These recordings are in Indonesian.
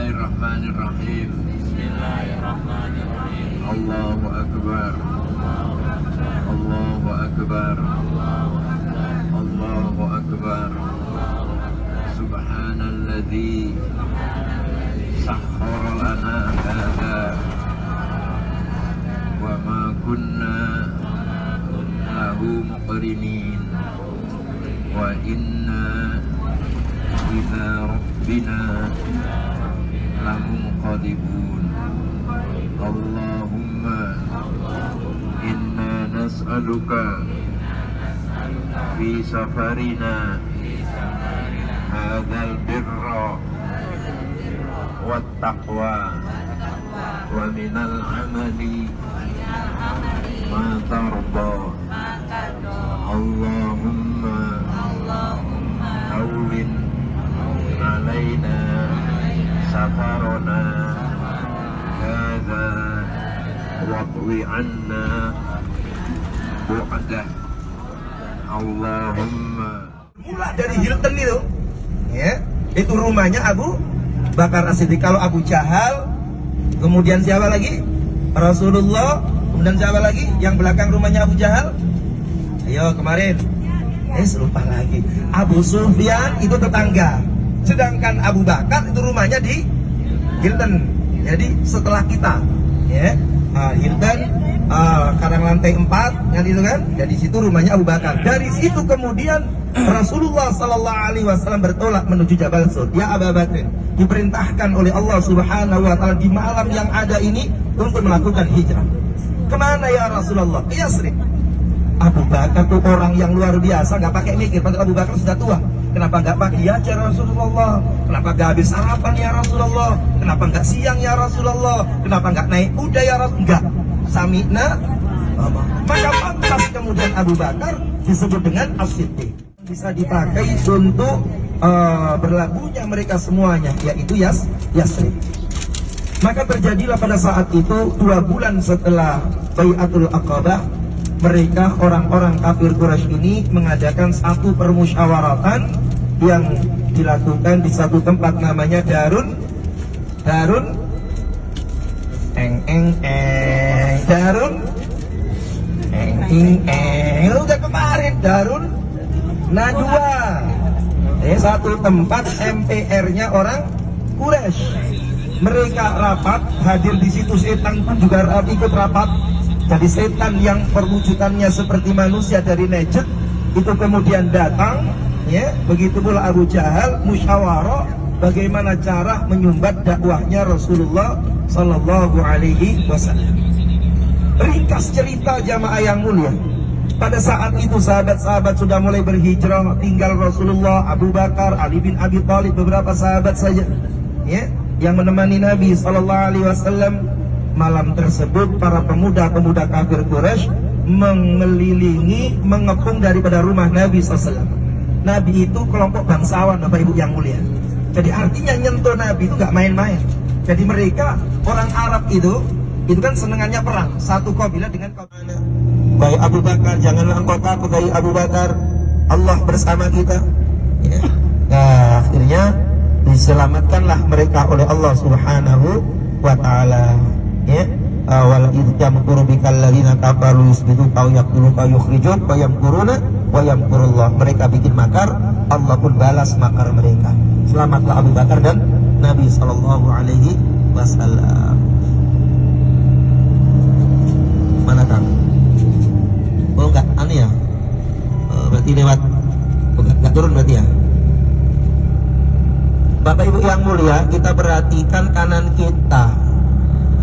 Bismillahirrahmanirrahim. Bismillahirrahmanirrahim. Allahu Akbar. Allahu Akbar. Allahu Akbar. Subhanalladzi sakhkhara lana hadza wa ma kunna lahu muqrinin wa inna ila rabbina lamunqalibun. Allahumma inna nas'aluka fi safarina hadzal birra wat taqwa wa minal amali ma tarda. Allahumma hawwin alaina safarana hadza waqwi anna bu'dah. Allahumma. Mulai dari Hilton itu, ya, itu rumahnya Abu Bakar As-Siddiq. Kalau Abu Jahal, kemudian siapa lagi? Rasulullah, kemudian siapa lagi? Yang belakang rumahnya Abu Jahal? Ayo kemarin, lupa lagi. Abu Sufyan itu tetangga. Sedangkan Abu Bakar itu rumahnya di Hilton. Jadi setelah kita, ya, Hilton, kadang lantai 4 kan itu kan. Jadi situ rumahnya Abu Bakar. Dari situ kemudian Rasulullah Sallallahu Alaihi Wasallam bertolak menuju Jabal Sur. Ya Abu Bakar, diperintahkan oleh Allah Subhanahu Wa Taala di malam yang ada ini untuk melakukan hijrah. Kemana ya Rasulullah? Ke Yasrib. Abu Bakar tuh orang yang luar biasa, nggak pakai mikir. Padahal Abu Bakar sudah tua. Kenapa nggak pagi aja Rasulullah? Kenapa nggak habis sarapan ya Rasulullah? Kenapa nggak siang ya Rasulullah? Kenapa nggak naik kuda ya Rasulullah? Enggak. Sami'na. Maka pantas kemudian Abu Bakar disebut dengan As-Siddiq. Bisa dipakai untuk berlabuhnya mereka semuanya, yaitu Yasrib. Maka terjadilah pada saat itu 2 bulan setelah Bai'atul Aqabah, mereka orang-orang kafir Quraisy ini mengadakan satu permusyawaratan yang dilakukan di satu tempat namanya Darun udah kemarin Darun Nadwa, satu tempat MPR-nya orang Quraisy. Mereka rapat, hadir di situ setan pun juga ikut rapat. Jadi setan yang perwujudannya seperti manusia dari Najd itu kemudian datang, ya. Begitu pula Abu Jahal musyawarah bagaimana cara menyumbat dakwahnya Rasulullah Sallallahu Alaihi Wasallam. Ringkas cerita jamaah yang mulia, pada saat itu sahabat-sahabat sudah mulai berhijrah, tinggal Rasulullah, Abu Bakar, Ali bin Abi Thalib, beberapa sahabat saja, ya, yang menemani Nabi Sallallahu Alaihi Wasallam. Malam tersebut para pemuda-pemuda kafir Quraisy mengelilingi, mengepung daripada rumah Nabi SAW. Nabi itu kelompok bangsawan, Bapak Ibu yang mulia. Jadi artinya nyentuh Nabi itu gak main-main. Jadi mereka orang Arab itu kan senengannya perang. Satu kabilah dengan kabilah. Baik Abu Bakar, janganlah engkau takut dari Abu Bakar. Allah bersama kita. Ya. Nah, akhirnya diselamatkanlah mereka oleh Allah Subhanahu wa Ta'ala. Ya, wal idzamkuru bikal ladzina kafaru yusbiduka wa yaqtuluka yukhrijuk wa yamkuruna wa yamkurullah. Mereka bikin makar, Allah pun balas makar mereka. Selamatlah Abu Bakar dan Nabi sallallahu alaihi wasallam. Mana Kang? Oh enggak, ya. Berarti lewat enggak turun berarti ya. Bapak Ibu yang mulia, kita perhatikan kanan kita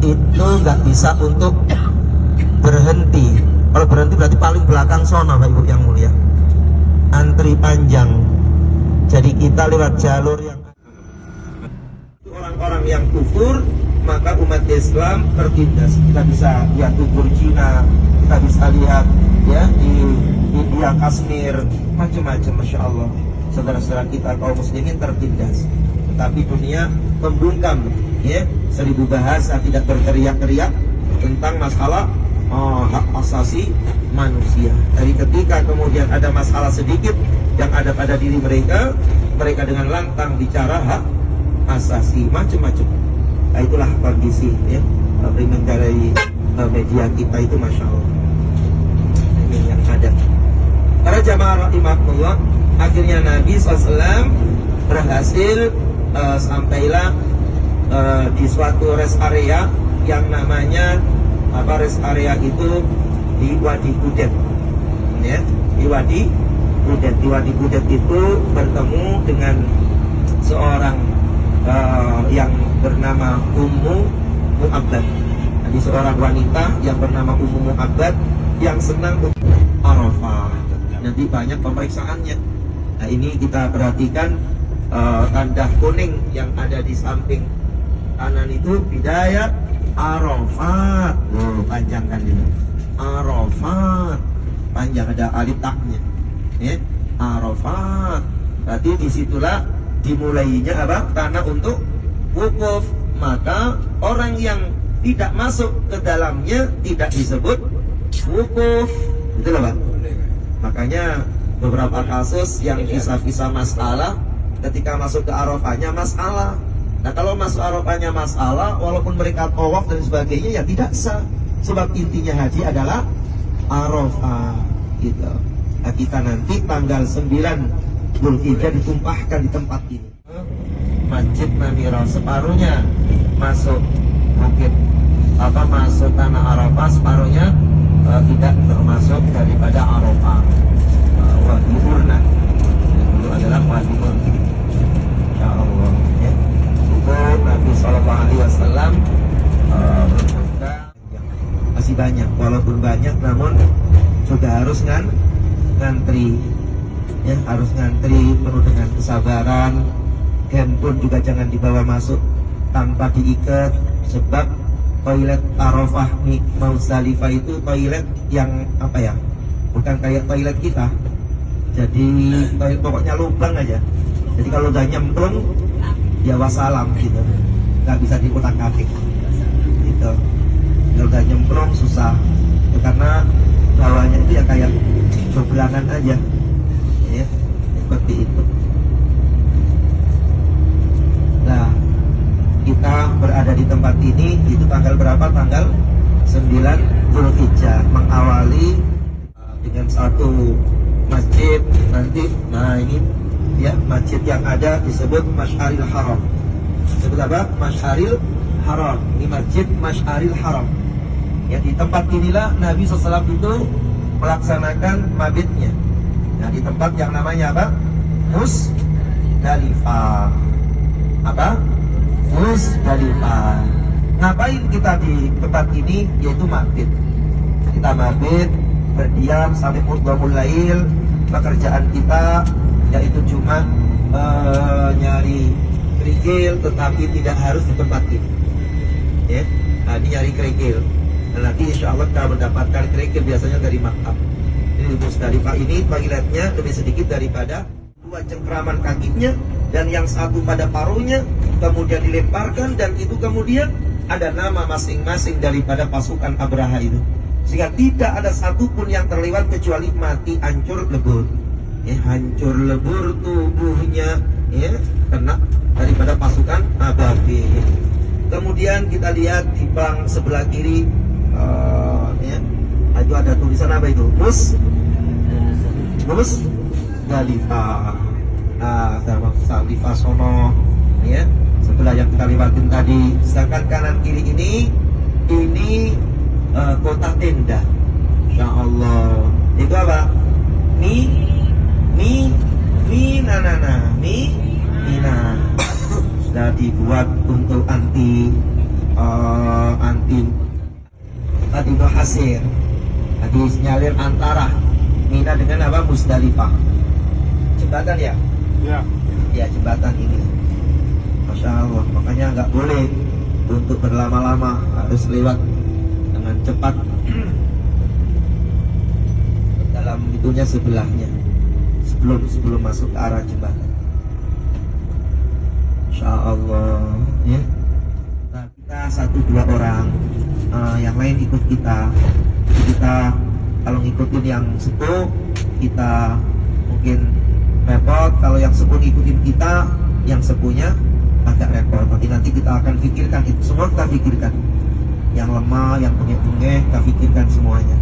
itu nggak bisa untuk berhenti. Kalau berhenti berarti paling belakang sono, Bapak Ibu yang mulia. Antri panjang. Jadi kita lewat jalur yang orang-orang yang kufur, maka umat Islam tertindas. Kita bisa lihat kufur Cina, kita bisa lihat ya di India, Kashmir, macam-macam, masya Allah. Saudara-saudara kita kaum muslimin tertindas. Tetapi dunia membungkam, ya, 1000 bahasa tidak berteriak-teriak tentang masalah hak asasi manusia. Dari ketika kemudian ada masalah sedikit yang ada pada diri mereka, mereka dengan lantang bicara hak asasi, macam-macam. Nah, itulah kondisi ya dari media kita itu, masya Allah. Ini yang ada. Para jamaah rahimahullah, akhirnya Nabi SAW berhasil sampailah di suatu rest area yang namanya rest area itu di Wadi Budet, ya, di Wadi Budet. Di Wadi Budet itu bertemu dengan seorang yang bernama Ummu Mu'abbad. Jadi seorang wanita yang bernama Ummu Mu'abbad yang senang Arafah. Nanti banyak pemeriksaannya. Nah, ini kita perhatikan tanda kuning yang ada di samping kanan itu Bidayah Arafat. Panjang kan ini. Arafat. Panjang, ada alif taknya. Ya, Arafat. Berarti disitulah dimulainya apa? Tanah untuk wukuf. Maka orang yang tidak masuk ke dalamnya tidak disebut wukuf. Betul Pak? Makanya beberapa kasus yang kisah-kisah masalah ketika masuk ke Arafahnya masalah. Nah, kalau masuk Arafahnya masalah, walaupun mereka tawaf dan sebagainya ya tidak sah. Sebab intinya haji adalah Arafah gitu. Nah, kita nanti tanggal 9 Dzulhijjah ditumpahkan di tempat ini. Masjid Namira separuhnya masuk bukit masuk tanah Arafah, separuhnya tidak termasuk daripada Arafah. Wadi Urna itu adalah Wadi Urna. Ya Allah ya. Itu Nabi SAW masih banyak, walaupun banyak namun sudah harus ngantri ya, harus ngantri penuh dengan kesabaran. Handphone juga jangan dibawa masuk tanpa diikat, sebab toilet Arafah Muzdalifah itu toilet yang bukan kayak toilet kita. Jadi toilet pokoknya lubang aja. Jadi kalau udah nyemplung ya wassalam gitu, nggak bisa diutak-atik gitu. Kalau udah nyemplung susah ya, karena bawahnya itu ya kayak joblangan aja ya, seperti itu. Nah, kita berada di tempat ini itu tanggal berapa? Tanggal 9 Dzulhijjah, mengawali dengan satu masjid nanti. Nah, ini ya masjid yang ada disebut Masy'aril Haram. Disebut apa? Masy'aril Haram. Ini masjid Masy'aril Haram. Ya, di tempat inilah Nabi SAW itu melaksanakan mabitnya. Nah, di tempat yang namanya apa? Muzdalifah. Apa? Muzdalifah. Ngapain kita di tempat ini? Yaitu mabit. Kita mabit, berdiam sampai qiyamul lail. Pekerjaan kita yaitu cuma nyari kerikil, tetapi tidak harus di tempat ini. Ya, nah, ini nyari kerikil. Dan nanti insya Allah kita mendapatkan kerikil biasanya dari maktab. Ini Muzdalifah ini toiletnya lebih sedikit daripada 2 cengkraman kakinya, dan yang satu pada paruhnya kemudian dilemparkan, dan itu kemudian ada nama masing-masing daripada pasukan Abraha itu, sehingga tidak ada satupun yang terlewat kecuali mati, hancur lebur ya, hancur lebur tubuhnya ya, kena daripada pasukan Ababil. Kemudian kita lihat di bank sebelah kiri ya, itu ada tulisan apa itu? Muzdalifah. Nah, Muzdalifah sono ya, sebelah yang kita lewatin tadi. Sedangkan kanan kiri ini kota tenda. Ya Allah. Itu apa? Mina. Sudah dibuat untuk anti tadi hasir. Tadi sinyalir antara Mina dengan apa? Muzdalifah. Jembatan ya? Ya. Ya, jembatan ini. Masya Allah. Makanya nggak boleh untuk berlama-lama, harus lewat dengan cepat. Dalam itunya sebelahnya, sebelum masuk ke arah jembatan. Masya Allah ya. Nah, kita 1-2 orang, yang lain ikut kita. Kita kalau ngikutin yang sepuh, kita mungkin repot. Kalau yang sepuh ngikutin kita, yang sepuhnya agak repot. Nanti kita akan pikirkan itu semua, kita pikirkan. Yang lemah, yang bengek-bengek, kita pikirkan semuanya.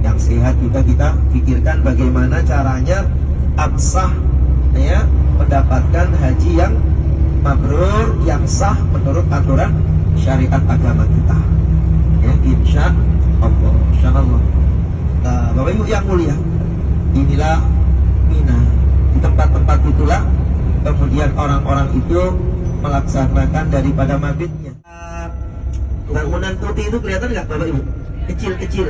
Yang sehat juga kita pikirkan bagaimana caranya absah, ya, mendapatkan haji yang mabrur, yang sah menurut aturan syariat agama kita. Ya, insya Allah. Nah, Bapak Ibu yang mulia, inilah Mina. Di tempat-tempat itulah kemudian orang-orang itu melaksanakan daripada mabitnya. Bangunan putih itu kelihatan nggak Bapak Ibu? Kecil-kecil.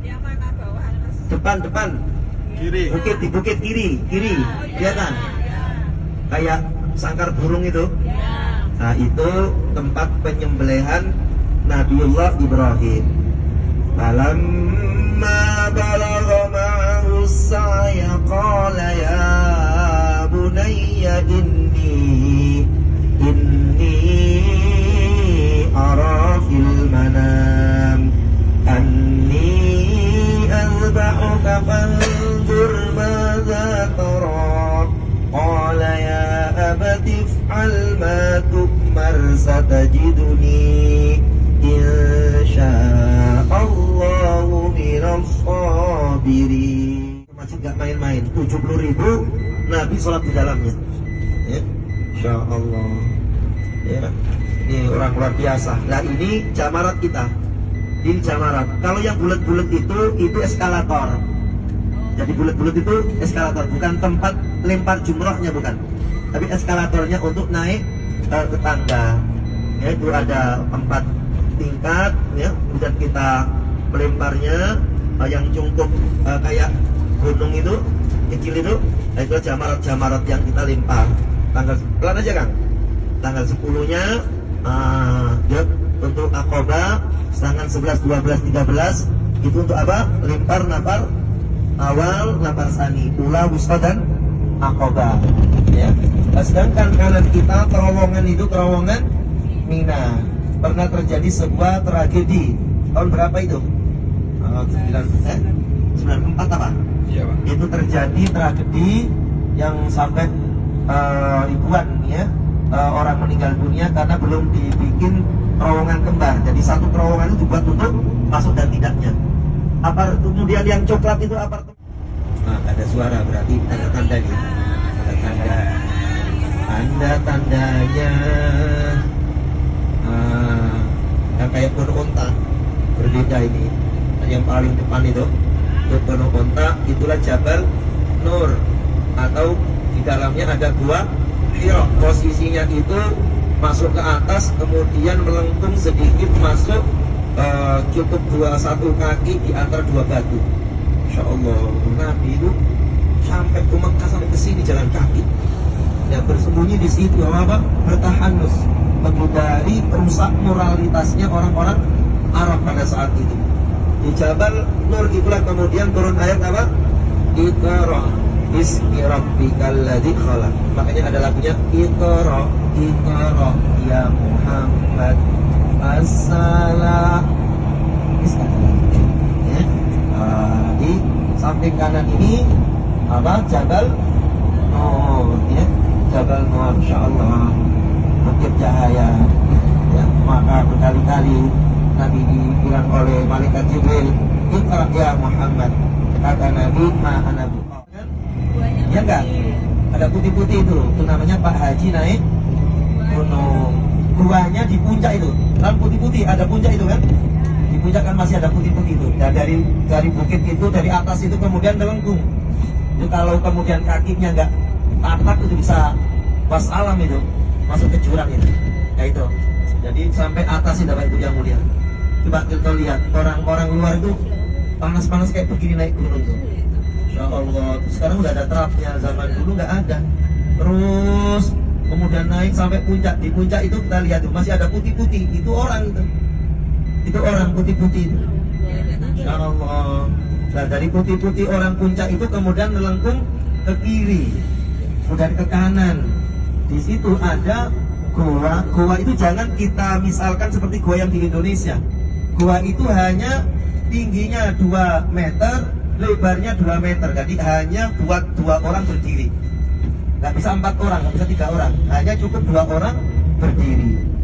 Yang mana bawah? Depan. Kiri. Bukit di bukit kiri, kelihatan. Kayak sangkar burung itu. Nah, itu tempat penyembelihan Nabiullah Ibrahim. Falamma balagha ma'ahu as-sa'ya qala ya bunayya inni ara fil manam anni azbahuka fanzur madza tara qala ya abati if'al ma tu'mar satajiduni insyaallahu minas sabirin. Masih gak main-main, 70.000 Nabi sholat di dalamnya, ya, insyaallah, ya. Ini orang luar biasa. Nah, ini jamarat kita. Ini jamarat. Kalau yang bulat-bulat itu eskalator. Jadi bulat-bulat itu eskalator, bukan tempat lempar jumrohnya, bukan. Tapi eskalatornya untuk naik ke tangga. Ya, itu ada 4 tingkat, ya. Kemudian kita melemparnya yang cukup kayak gunung itu, kecil itu. Nah, itu jamarat yang kita lempar. Tanggal pelan aja, Kang. Tanggal 10-nya ya, untuk Aqabah, sedangkan 11, 12, 13 itu untuk apa? Lempar nafar awal, nafar sani, ula, wusta dan Aqabah, ya. Sedangkan kanan kita terowongan itu terowongan Mina. Pernah terjadi sebuah tragedi tahun berapa itu? 94 apa? Iya, Pak. Itu terjadi tragedi yang sampai ribuan, ya, orang meninggal dunia karena belum dibikin terowongan kembar. Jadi satu terowongan itu dibuat untuk masuk dan tidaknya. Kemudian yang coklat itu apartemen. Nah, ada suara, berarti tanda-tanda nih. Tanda-tandanya yang kayak penuh onta. Berbeda ini. Yang paling depan itu penuh onta, itulah Jabal Nur, atau di dalamnya ada gua Hira. Posisinya itu masuk ke atas, kemudian melengkung sedikit masuk, cukup 1 kaki di antara 2 batu. Insya Allah, Nabi itu sampai ke Mekah, sampai ke sini jalan kaki. Ya, bersembunyi di situ, apa? Bertahanus, menghindari merusak moralitasnya orang-orang Arab pada saat itu. Di Jabal Nur itulah kemudian turun ayat apa? Iqra bismi rabbikal ladzi khalaq. Makanya ada lagunya Iqra ya Muhammad as-salam. Ya. Di samping kanan ini apa? Jabal Nur, ya. Jabal Nur, insyaallah, bukit cahaya. Ya, maka berkali-kali Nabi dibilang oleh malaikat Jibril, Iqra ya Muhammad. Kata Nabi, ma'ana bi. Ya enggak? Ada putih-putih itu namanya Pak Haji naik gunung. Guanya di puncak itu. Kan putih-putih, ada puncak itu kan? Di puncak kan masih ada putih-putih itu. Dan dari bukit itu, dari atas itu kemudian melengkung. Itu kalau kemudian kakinya enggak tapak itu bisa wassalam itu, masuk ke jurang itu. Ya itu. Jadi sampai atas itu Bapak Ibu yang mulia. Coba kita lihat orang-orang luar itu panas-panas kayak begini naik gunung tuh. Insya Allah. Sekarang udah ada terapnya, zaman dulu nggak ada. Terus kemudian naik sampai puncak. Di puncak itu kita lihat tuh masih ada putih-putih. Itu orang itu. Itu orang putih-putih itu. Insya Allah. Nah, dari putih-putih orang puncak itu kemudian melengkung ke kiri, kemudian ke kanan. Di situ ada goa. Goa itu jangan kita misalkan seperti goa yang di Indonesia. Goa itu hanya tingginya 2 meter, lebarnya 2 meter. Jadi hanya buat 2 orang berdiri. nggak bisa 4 orang, nggak bisa 3 orang, hanya cukup 2 orang berdiri.